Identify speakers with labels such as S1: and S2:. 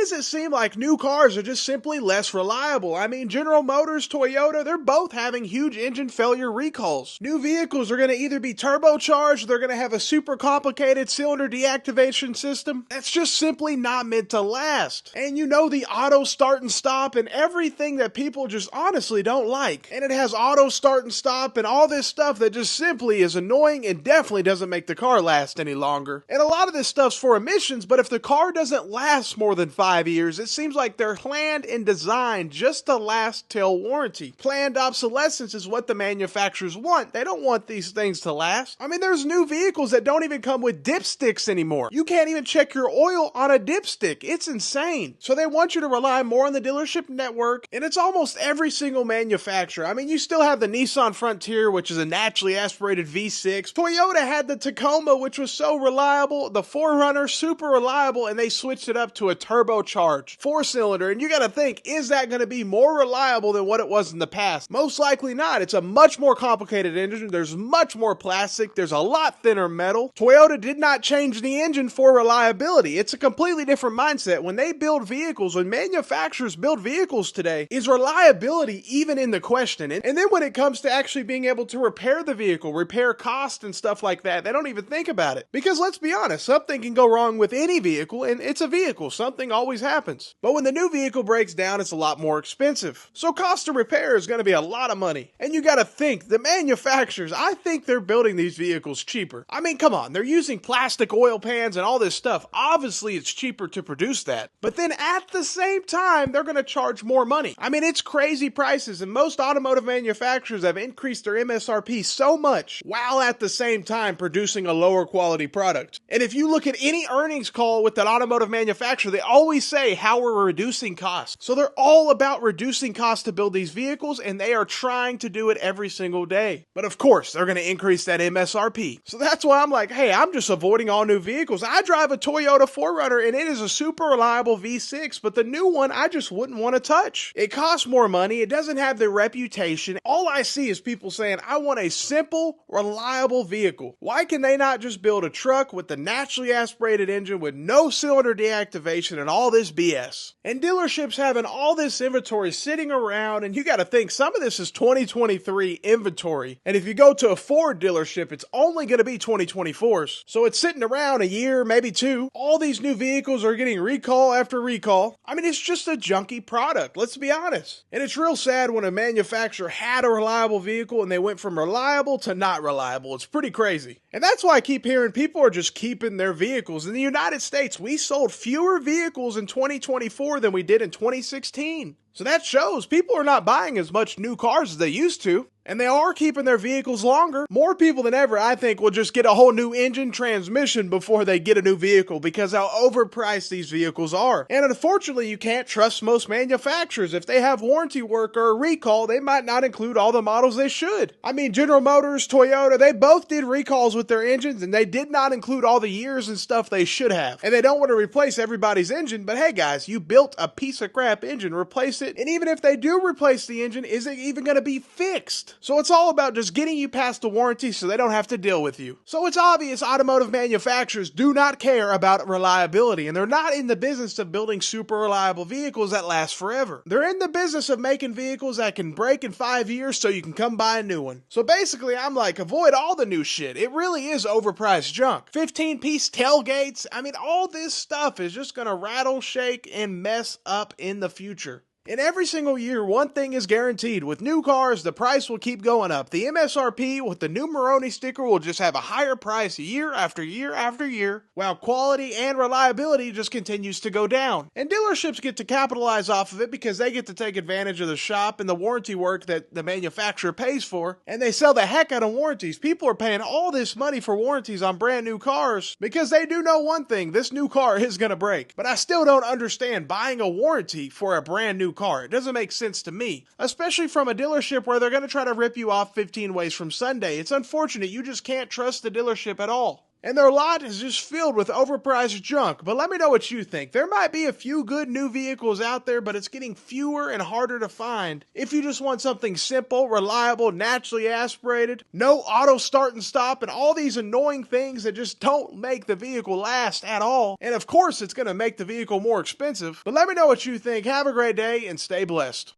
S1: does it seem like new cars are just simply less reliable? I mean, General Motors, Toyota, they're both having huge engine failure recalls. New vehicles are going to either be turbocharged, they're going to have a super complicated cylinder deactivation system that's just simply not meant to last. And you know, the auto start and stop and everything that people just honestly don't like. And it has auto start and stop and all this stuff that just simply is annoying and definitely doesn't make the car last any longer. And a lot of this stuff's for emissions, but if the car doesn't last more than 5 years, it seems like they're planned and designed just to last till warranty. Planned obsolescence is what the manufacturers want. They don't want these things to last. I mean, there's new vehicles that don't even come with dipsticks anymore. You can't even check your oil on a dipstick. It's insane. So they want you to rely more on the dealership network, and it's almost every single manufacturer. I mean, you still have the Nissan Frontier, which is a naturally aspirated V6. Toyota had the Tacoma, which was so reliable. The 4Runner, super reliable, and they switched it up to a turbocharged 4-cylinder. And you gotta think, is that gonna be more reliable than what it was in the past? Most likely not. It's a much more complicated engine. There's much more plastic. There's a lot thinner metal. Toyota did not change the engine for reliability. It's a completely different mindset. When they build vehicles, when manufacturers build vehicles today, is reliability even in the question? And then when it comes to actually being able to repair the vehicle, repair cost and stuff like that, they don't even think about it. Because let's be honest, something can go wrong with any vehicle, and it's a vehicle. Something always happens. But when the new vehicle breaks down, it's a lot more expensive. So cost of repair is going to be a lot of money. And you got to think, the manufacturers, I think they're building these vehicles cheaper. I mean, come on, they're using plastic oil pans and all this stuff. Obviously, it's cheaper to produce that. But then at the same time, they're going to charge more money. I mean, it's crazy prices, and most automotive manufacturers have increased their MSRP so much while at the same time producing a lower quality product. And if you look at any earnings call with an automotive manufacturer, they always say how we're reducing costs. So they're all about reducing costs to build these vehicles, and they are trying to do it every single day. But of course, they're going to increase that MSRP. So that's why I'm like, hey, I'm just avoiding all new vehicles. I drive a Toyota 4Runner, and it is a super reliable V6, but the new one, I just wouldn't want to touch. It costs more money. It doesn't have the reputation. All I see is people saying, I want a simple, reliable vehicle. Why can they not just build a truck with the naturally aspirated engine with no cylinder deactivation and all this BS? And dealerships having all this inventory sitting around, and you got to think some of this is 2023 inventory. And if you go to a Ford dealership, it's only going to be 2024s. So it's sitting around a year, maybe two. All these new vehicles are getting recall after recall. I mean, it's just a junky product, let's be honest. And it's real sad when a manufacturer had a reliable vehicle and they went from reliable to not reliable. It's pretty crazy. And that's why I keep hearing people are just keeping their vehicles. In the United States, we sold fewer vehicles in 2024 than we did in 2016. So that shows people are not buying as much new cars as they used to. And they are keeping their vehicles longer. More people than ever, I think, will just get a whole new engine transmission before they get a new vehicle because how overpriced these vehicles are. And unfortunately, you can't trust most manufacturers. If they have warranty work or a recall, they might not include all the models they should. I mean, General Motors, Toyota, they both did recalls with their engines and they did not include all the years and stuff they should have. And they don't want to replace everybody's engine, but hey guys, you built a piece of crap engine, replace it. And even if they do replace the engine, is it even going to be fixed? So it's all about just getting you past the warranty so they don't have to deal with you. So it's obvious automotive manufacturers do not care about reliability, and they're not in the business of building super reliable vehicles that last forever. They're in the business of making vehicles that can break in 5 years so you can come buy a new one. So basically, I'm like, avoid all the new shit. It really is overpriced junk. 15-piece tailgates, I mean, all this stuff is just gonna rattle, shake, and mess up in the future. And every single year, one thing is guaranteed. With new cars, the price will keep going up. The MSRP with the new Moroni sticker will just have a higher price year after year after year, while quality and reliability just continues to go down. And dealerships get to capitalize off of it because they get to take advantage of the shop and the warranty work that the manufacturer pays for, and they sell the heck out of warranties. People are paying all this money for warranties on brand new cars because they do know one thing, this new car is going to break. But I still don't understand buying a warranty for a brand new car. It doesn't make sense to me, especially from a dealership where they're going to try to rip you off 15 ways from Sunday. It's unfortunate. You just can't trust the dealership at all. And their lot is just filled with overpriced junk. But let me know what you think. There might be a few good new vehicles out there, but it's getting fewer and harder to find. If you just want something simple, reliable, naturally aspirated, no auto start and stop, and all these annoying things that just don't make the vehicle last at all. And of course, it's going to make the vehicle more expensive. But let me know what you think. Have a great day and stay blessed.